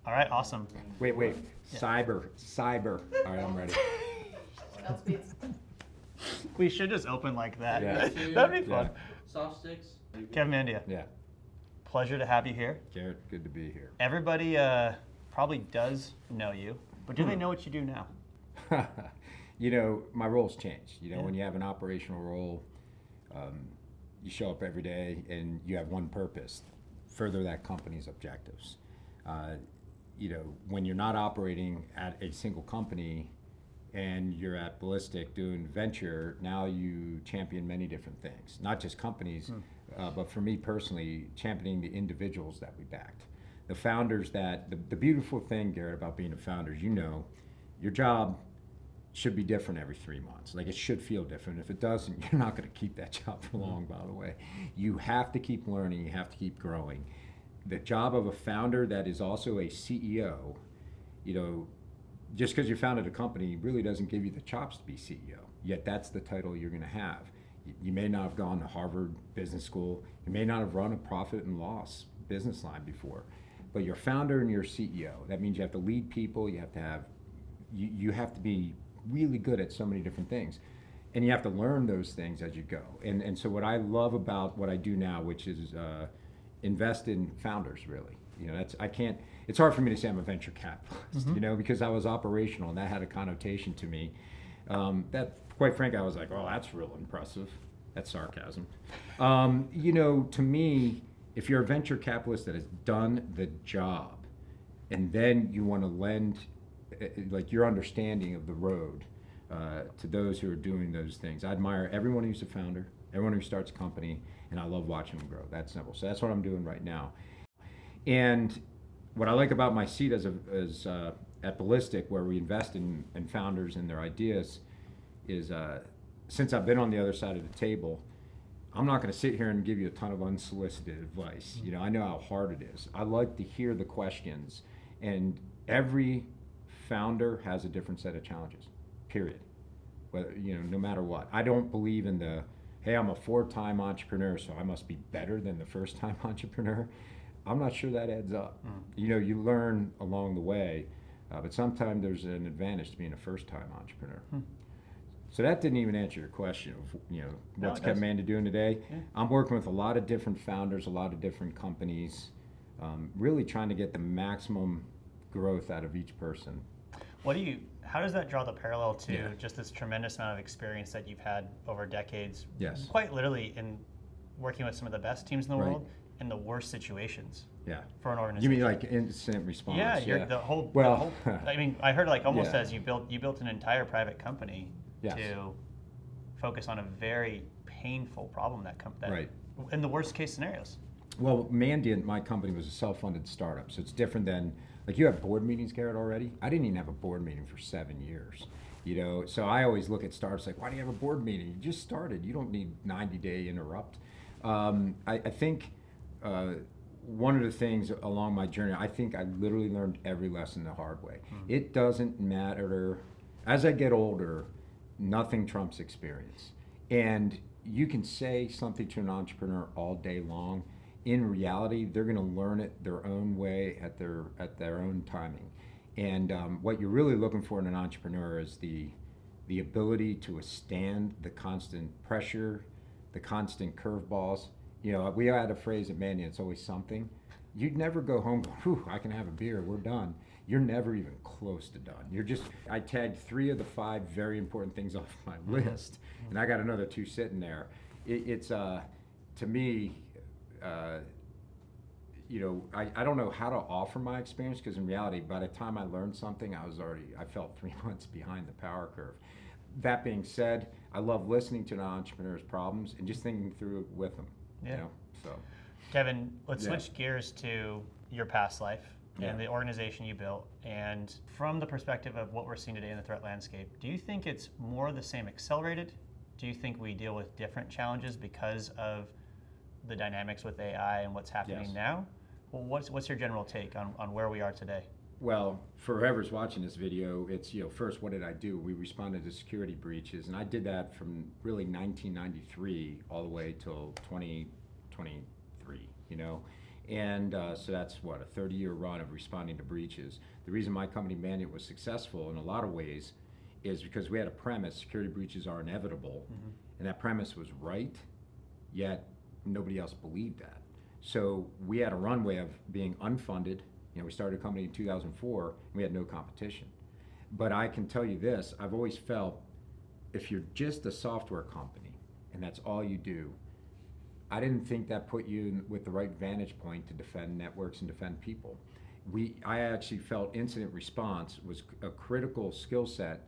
All right, awesome. Wait. Yeah. Cyber. All right, I'm ready. We should just open like that. Yeah. That'd be fun. Soft sticks. Kevin Mandia, Yeah. pleasure to have you here. Garrett, good to be here. Everybody probably does know you, but do they know what you do now? You know, my role's changed. You know, Yeah. when you have an operational role, you show up every day and you have one purpose, further that company's objectives. You know, when you're not operating at a single company and you're at Ballistic doing venture, now you champion many different things, not just companies, but for me personally, championing the individuals that we backed. The founders that, the beautiful thing, Garrett, about being a founder is, you know, your job should be different every 3 months. Like, it should feel different. If it doesn't, you're not going to keep that job for long, by the way. You have to keep learning, you have to keep growing. The job of a founder that is also a CEO, you know, just because you founded a company really doesn't give you the chops to be CEO, yet that's the title you're going to have. You may not have gone to Harvard Business School, you may not have run a profit and loss business line before, but you're a founder and you're a CEO. That means you have to lead people, you have to have, you have to be really good at so many different things. And you have to learn those things as you go. And so what I love about what I do now, which is invest in founders, really. You know, it's hard for me to say I'm a venture capitalist, you know, because I was operational and that had a connotation to me. That, quite frankly, I was like, oh, that's real impressive. That's sarcasm. You know, to me, if you're a venture capitalist that has done the job and then you want to lend like your understanding of the road to those who are doing those things. I admire everyone who's a founder, everyone who starts a company, and I love watching them grow. That's simple. So that's what I'm doing right now. And what I like about my seat as at Ballistic, where we invest in founders and their ideas, is since I've been on the other side of the table, I'm not going to sit here and give you a ton of unsolicited advice. You know, I know how hard it is. I like to hear the questions, and every founder has a different set of challenges, period. Whether, you know, no matter what. I don't believe in the, hey, I'm a 4-time entrepreneur, so I must be better than the first-time entrepreneur. I'm not sure that adds up. You know, you learn along the way, but sometimes there's an advantage to being a first-time entrepreneur. So that didn't even answer your question of, you know, what's Kevin Mandia doing today. Yeah. I'm working with a lot of different founders, a lot of different companies, really trying to get the maximum growth out of each person. How does that draw the parallel to just this tremendous amount of experience that you've had over decades? Yes. Quite literally in working with some of the best teams in the world in the worst situations. Yeah. For an organization. You mean like incident response? Yeah, the whole. I mean, I heard like almost as you built an entire private company to focus on a very painful problem that in the worst case scenarios. Well, Mandiant, my company, was a self-funded startup, so it's different than, like, you have board meetings, Garrett, already? I didn't even have a board meeting for 7 years, you know? So I always look at startups like, why do you have a board meeting? You just started, you don't need 90-day interrupt. I think one of the things along my journey, I think I literally learned every lesson the hard way. It doesn't matter, as I get older, nothing trumps experience. And you can say something to an entrepreneur all day long. In reality, they're going to learn it their own way at their own timing. And what you're really looking for in an entrepreneur is the ability to withstand the constant pressure, the constant curveballs. You know, we had a phrase at Mandiant, it's always something. You'd never go home going, whew, I can have a beer, we're done. You're never even close to done. I tagged 3 of the 5 very important things off my list, and I got another 2 sitting there. It's to me, you know, I don't know how to offer my experience, because in reality, by the time I learned something, I felt 3 months behind the power curve. That being said, I love listening to an entrepreneur's problems and just thinking through it with them. Yeah. You know, so. Kevin, let's switch gears to your past life and the organization you built. And from the perspective of what we're seeing today in the threat landscape, do you think it's more the same accelerated? Do you think we deal with different challenges because of the dynamics with AI and what's happening now? Well, what's your general take on where we are today? Well, for whoever's watching this video, it's, you know, first, what did I do? We responded to security breaches, and I did that from really 1993 all the way till 2023, you know? And so that's what, a 30-year run of responding to breaches. The reason my company Mandiant was successful in a lot of ways is because we had a premise: security breaches are inevitable, and that premise was right, yet nobody else believed that. So we had a runway of being unfunded. We started a company in 2004, and we had no competition. But I can tell you this: I've always felt, if you're just a software company and that's all you do, I didn't think that put you with the right vantage point to defend networks and defend people. I actually felt incident response was a critical skill set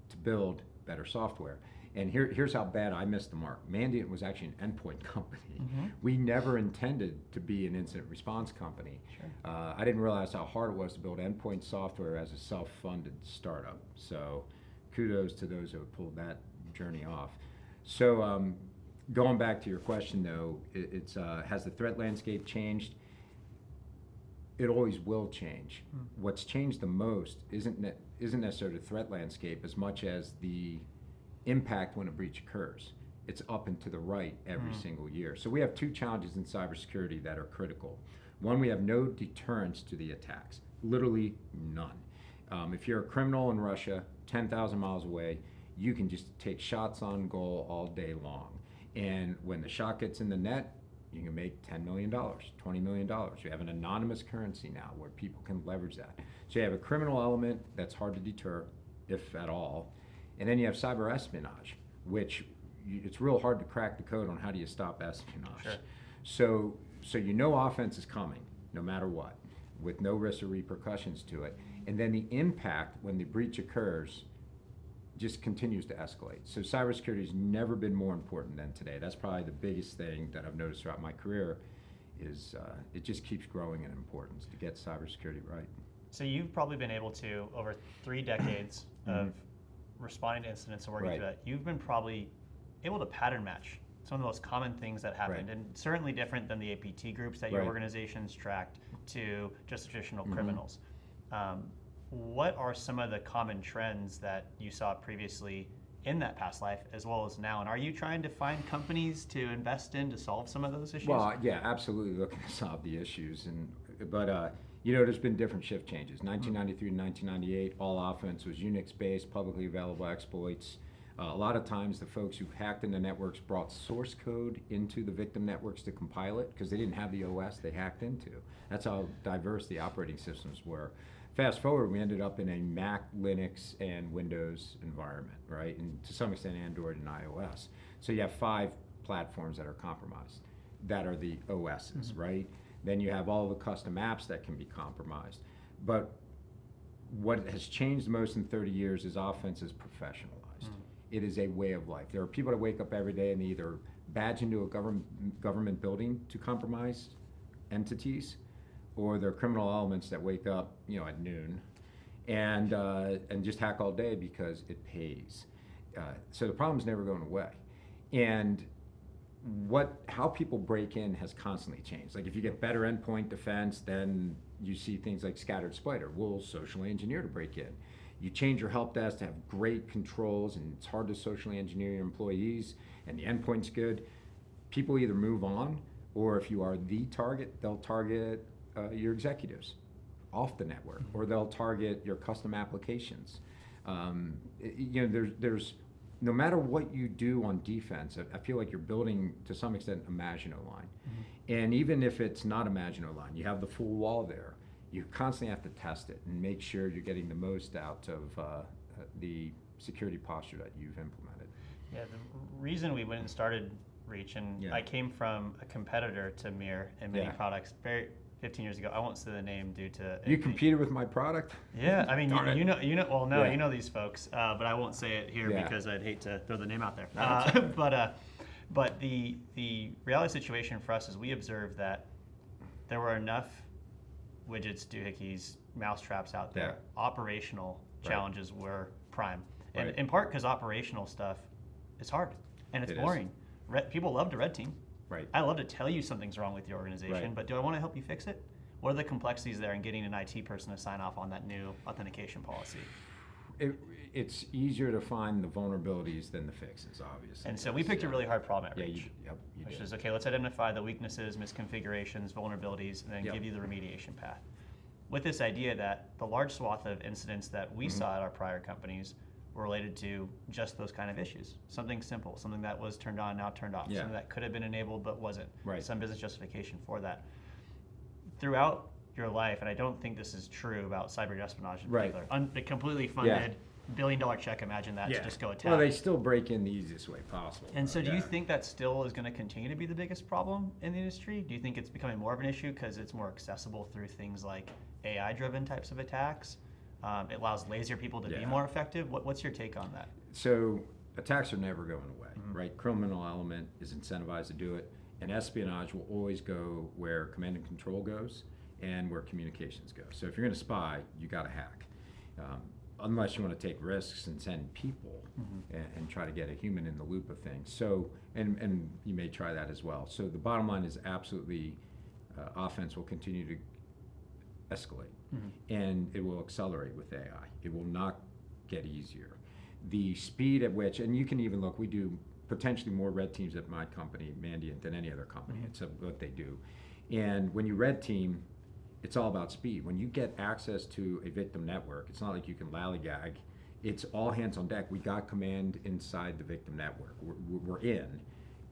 to build better software. And here's how bad I missed the mark. Mandiant was actually an endpoint company. We never intended to be an incident response company. Sure. I didn't realize how hard it was to build endpoint software as a self-funded startup. So kudos to those who have pulled that journey off. So going back to your question though, has the threat landscape changed? It always will change. What's changed the most isn't necessarily the threat landscape as much as the impact when a breach occurs. It's up and to the right every single year. So we have two challenges in cybersecurity that are critical. One, we have no deterrence to the attacks, literally none. If you're a criminal in Russia, 10,000 miles away, you can just take shots on goal all day long. And when the shot gets in the net, you can make $10 million, $20 million. You have an anonymous currency now where people can leverage that. So you have a criminal element that's hard to deter, if at all. And then you have cyber espionage, which it's real hard to crack the code on how do you stop espionage. Sure. So you know offense is coming, no matter what, with no risk or repercussions to it. And then the impact when the breach occurs just continues to escalate. So cybersecurity has never been more important than today. That's probably the biggest thing that I've noticed throughout my career is it just keeps growing in importance to get cybersecurity right. So you've probably been able to, over 3 decades of responding to incidents and working through that, you've been probably able to pattern match some of the most common things that happened, and certainly different than the APT groups that your organizations tracked to just traditional criminals. What are some of the common trends that you saw previously in that past life as well as now? And are you trying to find companies to invest in to solve some of those issues? Well, yeah, absolutely looking to solve the issues. But there's been different shift changes. 1993 to 1998, all offense was Unix-based, publicly available exploits. A lot of times the folks who hacked into networks brought source code into the victim networks to compile it because they didn't have the OS they hacked into. That's how diverse the operating systems were. Fast forward, we ended up in a Mac, Linux, and Windows environment, right? And to some extent, Android and iOS. So you have 5 platforms that are compromised, that are the OSs, right? Then you have all the custom apps that can be compromised. But what has changed most in 30 years is offense is professionalized. It is a way of life. There are people that wake up every day and either badge into a government building to compromise entities, or they're criminal elements that wake up, at noon, and just hack all day because it pays. So the problem's never going away, and how people break in has constantly changed. Like if you get better endpoint defense, then you see things like scattered spider. We'll socially engineer to break in. You change your help desk to have great controls, and it's hard to socially engineer your employees, and the endpoint's good. People either move on, or if you are the target, they'll target your executives off the network, or they'll target your custom applications. There's no matter what you do on defense, I feel like you're building to some extent a Maginot Line. And even if it's not a Maginot Line, you have the full wall there. You constantly have to test it and make sure you're getting the most out of the security posture that you've implemented. Yeah, the reason we went and started Reach, and I came from a competitor to Mir in many products 15 years ago. I won't say the name due to. You competed with my product? Yeah, I mean, you know. Well, no, you know these folks, but I won't say it here because I'd hate to throw the name out there. But the reality situation for us is we observed that there were enough widgets, doohickeys, mousetraps out there. Operational challenges were prime, and in part because operational stuff is hard and it's boring. People love to red team. Right. I love to tell you something's wrong with your organization, but do I want to help you fix it? What are the complexities there in getting an IT person to sign off on that new authentication policy? It's easier to find the vulnerabilities than the fixes, obviously. And so we picked a really hard problem at Yeah, Reach, you which did. is, okay, let's identify the weaknesses, misconfigurations, vulnerabilities, and then Yep. give you the remediation path. With this idea that the large swath of incidents that we saw at our prior companies were related to just those kind of issues. Something simple, something that was turned on, now turned off, Yeah. something that could have been enabled but wasn't. Right. Some business justification for that. Throughout your life, and I don't think this is true about cyber espionage in Right. particular, the completely funded $1 billion check, imagine that, to just go attack. Well, they still break in the easiest way possible. And so do Yeah. you think that still is going to continue to be the biggest problem in the industry? Do you think it's becoming more of an issue because it's more accessible through things like AI-driven types of attacks? It allows lazier people to be Yeah. more effective. What's your take on that? So attacks are never going away, right? Criminal element is incentivized to do it, and espionage will always go where command and control goes and where communications go. So if you're going to spy, you got to hack. Unless you want to take risks and send people and try to get a human in the loop of things. So, and you may try that as well. So the bottom line is absolutely offense will continue to escalate and it will accelerate with AI. It will not get easier. The speed at which, and you can even look, we do potentially more red teams at my company, Mandiant, than any other company. It's what they do. And when you red team, it's all about speed. When you get access to a victim network, it's not like you can lollygag. It's all hands on deck. We got command inside the victim network. We're in.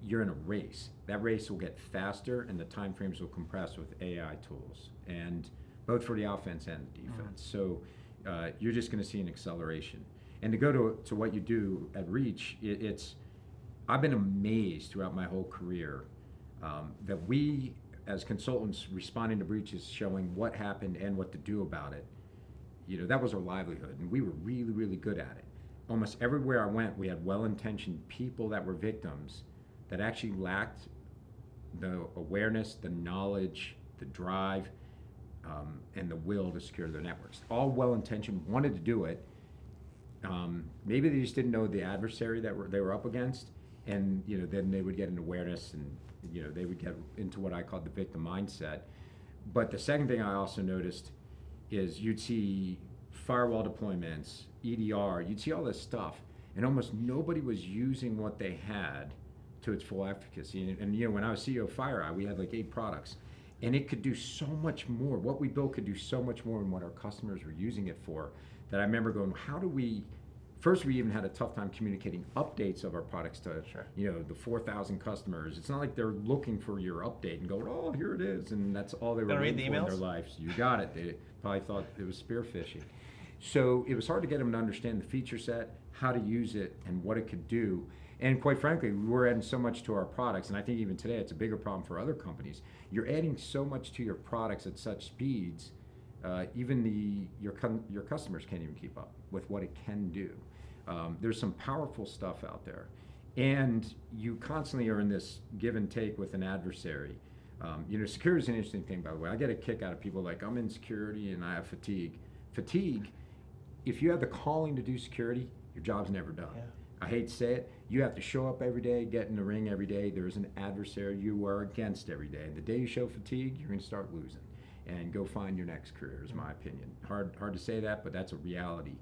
You're in a race. That race will get faster, and the time frames will compress with AI tools, and both for the offense and the defense. So you're just going to see an acceleration. And to go to what you do at Reach, I've been amazed throughout my whole career that we, as consultants responding to breaches, showing what happened and what to do about it, that was our livelihood, and we were really, really good at it. Almost everywhere I went, we had well-intentioned people that were victims that actually lacked the awareness, the knowledge, the drive, and the will to secure their networks. All well-intentioned, wanted to do it. Maybe they just didn't know the adversary that they were up against, and then they would get an awareness, and they would get into what I called the victim mindset. But the second thing I also noticed is you'd see firewall deployments, EDR, you'd see all this stuff, and almost nobody was using what they had to its full efficacy. And when I was CEO of FireEye, we had like 8 products, and it could do so much more. What we built could do so much more than what our customers were using it for, that I remember going, how do we, first we even had a tough time communicating updates of our products to the 4,000 customers. It's not like they're looking for your update and going, oh, here it is, and that's all they were Read looking the for in their emails? lives. You got it. They probably thought it was spear phishing. So it was hard to get them to understand the feature set, how to use it, and what it could do. And quite frankly, we're adding so much to our products, and I think even today it's a bigger problem for other companies. You're adding so much to your products at such speeds, even your customers can't even keep up with what it can do. There's some powerful stuff out there, and you constantly are in this give and take with an adversary. Security is an interesting thing, by the way. I get a kick out of people like, I'm in security and I have fatigue. Fatigue, if you have the calling to do security, your job's never done. Yeah. I hate to say it, you have to show up every day, get in the ring every day. There's an adversary you are against every day. The day you show fatigue, you're going to start losing. And go find your next career, is my opinion. Hard to say that, but that's a reality.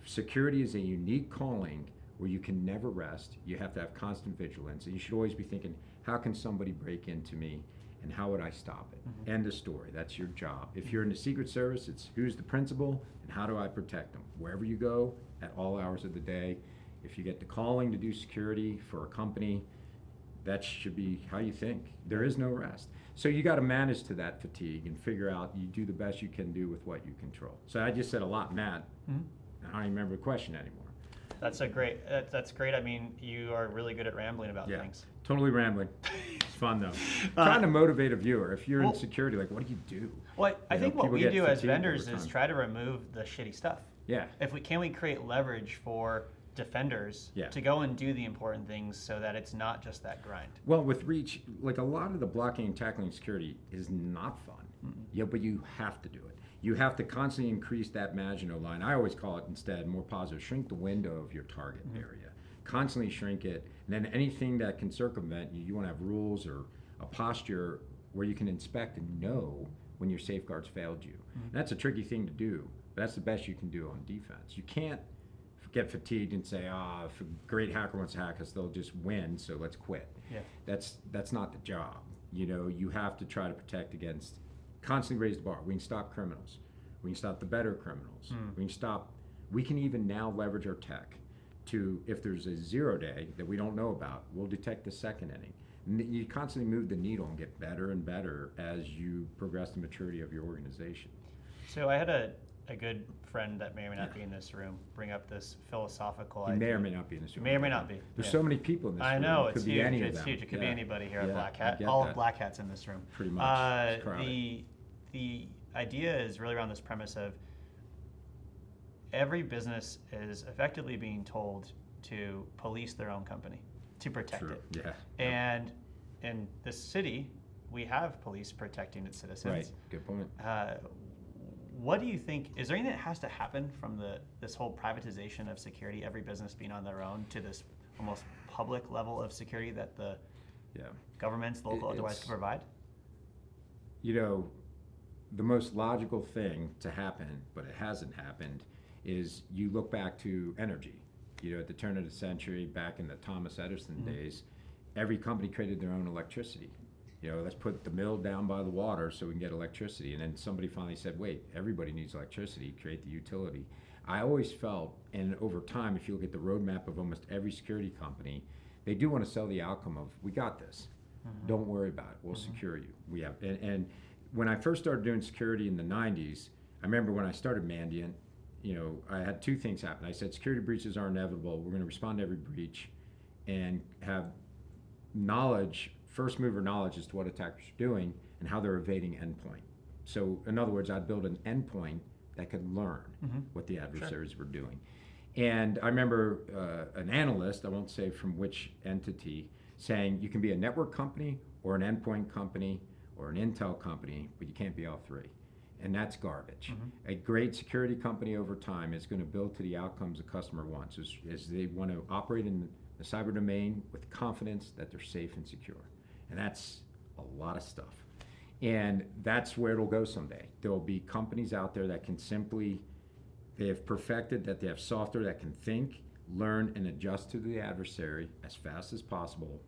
Security is a unique calling where you can never rest. You have to have constant vigilance. And you should always be thinking, how can somebody break into me, and how would I stop it? End of story. That's your job. If you're in the Secret Service, it's who's the principal and how do I protect them? Wherever you go, at all hours of the day. If you get the calling to do security for a company, that should be how you think. There is no rest. So you got to manage to that fatigue and figure out you do the best you can do with what you control. So I just said a lot, Matt. I don't even remember the question anymore. That's great. I mean, you are really good at rambling about things. Totally rambling. It's fun though. Trying to motivate a viewer. If you're in security, like, what do you do? Well, I think what people we get do as fatigued over vendors is time. try to remove the shitty stuff. Yeah. Can we create leverage for defenders to go and do the important things so that it's not just that grind? Well, with Reach, like a lot of the blocking and tackling security is not fun. Yeah, but you have to do it. You have to constantly increase that Maginot line. I always call it instead more positive. Shrink the window of your target area. Constantly shrink it. And then anything that can circumvent you, you want to have rules or a posture where you can inspect and know when your safeguards failed you. And that's a tricky thing to do, but that's the best you can do on defense. You can't get fatigued and say, if a great hacker wants to hack us, they'll just win, so let's quit. Yeah. That's not the job. You have to try to protect against, constantly raise the bar. We can stop criminals. We can stop the better criminals. We can even now leverage our tech to, if there's a 0 day that we don't know about, we'll detect the second inning. You constantly move the needle and get better and better as you progress the maturity of your organization. So I had a good friend that may or may not be in this room bring up this philosophical He idea. may or may not be in this room. May or may not be. There's so many people in this room. I know, It could it's be huge. any of It's them. huge. It could be anybody here at Black I Hat. get All that. of Black Hats in this room. Pretty much. It's crowded. The idea is really around this premise of every business is effectively being told to police their own company, to protect True. it. Yeah. And in this city, we have police protecting its citizens. Right. Good point. What do you think, is there anything that has to happen from this whole privatization of security, every business being on their own, to this almost public level of security that the governments, local, otherwise can provide? The most logical thing to happen, but it hasn't happened, is you look back to energy. At the turn of the century, back in the Thomas Edison days, every company created their own electricity. Let's put the mill down by the water so we can get electricity. And then somebody finally said, wait, everybody needs electricity, create the utility. I always felt, and over time, if you look at the roadmap of almost every security company, they do want to sell the outcome of, we got this. Don't worry about it. We'll secure you. We have, and when I first started doing security in the 90s, I remember when I started Mandiant, I had two things happen. I said, security breaches are inevitable. We're going to respond to every breach and have knowledge, first mover knowledge as to what attackers are doing and how they're evading endpoint. So in other words, I'd build an endpoint that could learn what the adversaries were doing. And I remember an analyst, I won't say from which entity, saying you can be a network company or an endpoint company or an intel company, but you can't be all three. And that's garbage. A great security company over time is going to build to the outcomes the customer wants, is they want to operate in the cyber domain with confidence that they're safe and secure. And that's a lot of stuff. And that's where it'll go someday. There'll be companies out there that can simply, they have perfected that they have software that can think, learn, and adjust to the adversary as fast as possible,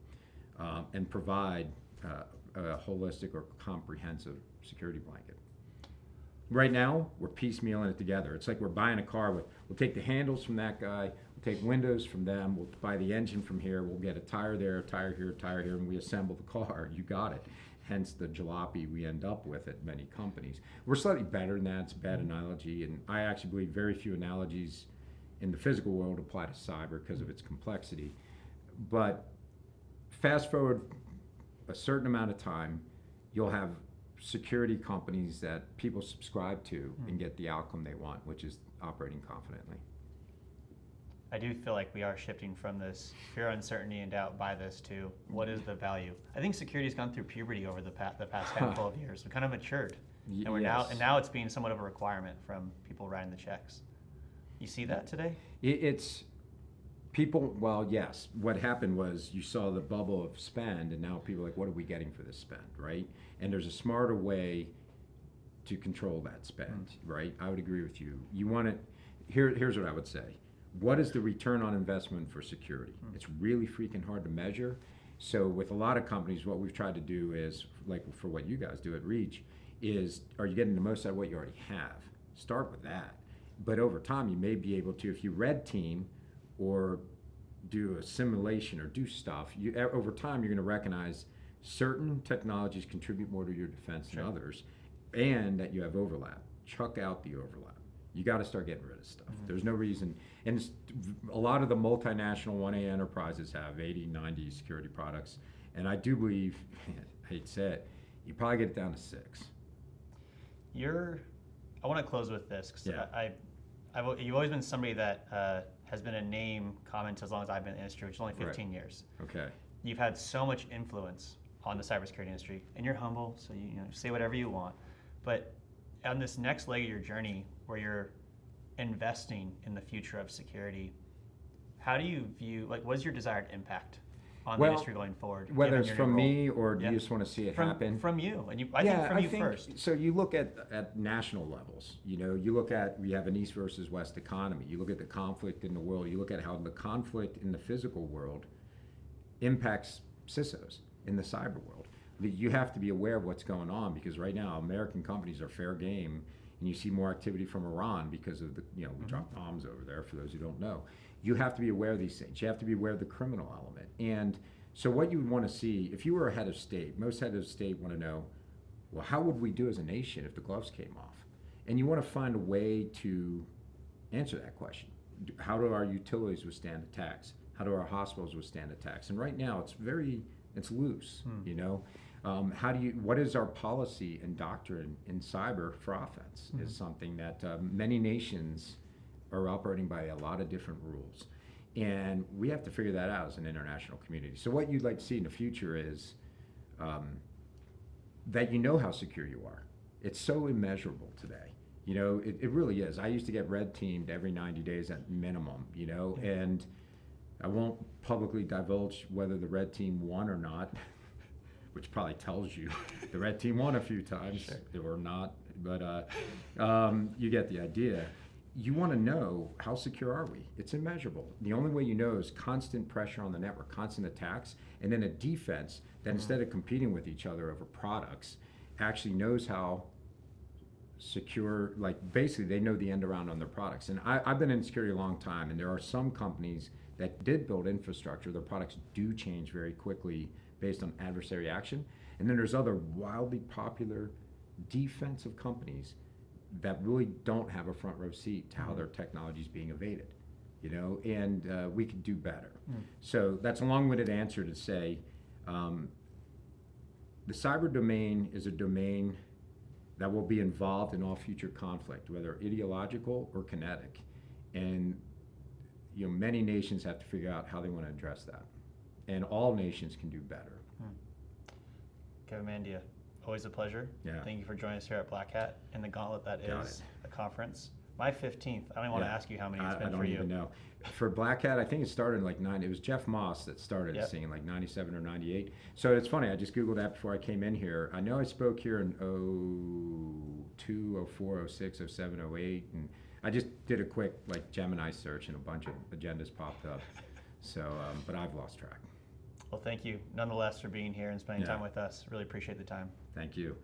and provide a holistic or comprehensive security blanket. Right now, we're piecemealing it together. It's like we're buying a car. We'll take the handles from that guy, we'll take windows from them, we'll buy the engine from here, we'll get a tire there, a tire here, and we assemble the car. You got it. Hence the jalopy we end up with at many companies. We're slightly better than that. It's a bad analogy, and I actually believe very few analogies in the physical world apply to cyber because of its complexity. But fast forward a certain amount of time, you'll have security companies that people subscribe to and get the outcome they want, which is operating confidently. I do feel like we are shifting from this fear, uncertainty, and doubt by this to what is the value. I think security's gone through puberty over the past handful of years. We kind of matured, and we're now it's being somewhat of a requirement from people writing the checks. You see that today? It's people. Well, yes. What happened was you saw the bubble of spend, and now people are like, what are we getting for this spend, right? And there's a smarter way to control that spend, right? I would agree with you. You want it. Here's what I would say. What is the return on investment for security? It's really freaking hard to measure. So with a lot of companies, what we've tried to do is, like for what you guys do at Reach, is are you getting the most out of what you already have? Start with that. But over time, you may be able to, if you red team or do a simulation or do stuff, over time you're going to recognize certain technologies contribute more to your defense than others, and that you have overlap. Chuck out the overlap. You got to start getting rid of stuff. There's no reason, and a lot of the multinational 1A enterprises have 80, 90 security products, and I do believe, I hate to say it, you probably get it down to 6. I want to close with this, because you've always been somebody that has been a name comment as long as I've been in the industry, which is only 15 years. Okay. You've had so much influence on the cybersecurity industry, and you're humble, so you say whatever you want. But on this next leg of your journey, where you're investing in the future of security, how do you view, what is your desired impact on the industry going forward? Whether given it's your from new role? me or do Yeah. you just want to see it happen? From you, and I think from you first. So you look at national levels. You know, you look at, we have an East versus West economy. You look at the conflict in the world. You look at how the conflict in the physical world impacts CISOs in the cyber world. You have to be aware of what's going on, because right now American companies are fair game, and you see more activity from Iran because of the, we dropped bombs over there, for those who don't know. You have to be aware of these things. You have to be aware of the criminal element. And so what you would want to see, if you were a head of state, most heads of state want to know, well, how would we do as a nation if the gloves came off? And you want to find a way to answer that question. How do our utilities withstand attacks? How do our hospitals withstand attacks? And right now it's loose, what is our policy and doctrine in cyber for offense is something that many nations are operating by a lot of different rules. And we have to figure that out as an international community. So what you'd like to see in the future is that you know how secure you are. It's so immeasurable today. It really is. I used to get red teamed every 90 days at minimum, and I won't publicly divulge whether the red team won or not, which probably tells you the red team won a few times or not, but you get the idea. You want to know, how secure are we? It's immeasurable. The only way you know is constant pressure on the network, constant attacks, and then a defense that instead of competing with each other over products, actually knows how secure, like basically they know the end around on their products. And I've been in security a long time, and there are some companies that did build infrastructure. Their products do change very quickly based on adversary action. And then there's other wildly popular defensive companies that really don't have a front row seat to how their technology is being evaded, and we could do better. So that's a long-winded answer to say the cyber domain is a domain that will be involved in all future conflict, whether ideological or kinetic. And many nations have to figure out how they want to address that. And all nations can do better. Kevin Mandia, always a pleasure. Yeah. Thank you for joining us here at Black Hat in the gauntlet that Got is it. the conference. My 15th. I don't even want to ask you how many it's been I for you. don't even know. For Black Hat, I think it started in like it was Jeff Moss that started it, saying like 97 or 98. So it's funny, I just Googled that before I came in here. I know I spoke here in 02, 04, 06, 07, 08, and I just did a quick like Gemini search and a bunch of agendas popped up. So, but I've lost track. Well, thank you nonetheless for being here and spending time with us. Really appreciate the time. Thank you.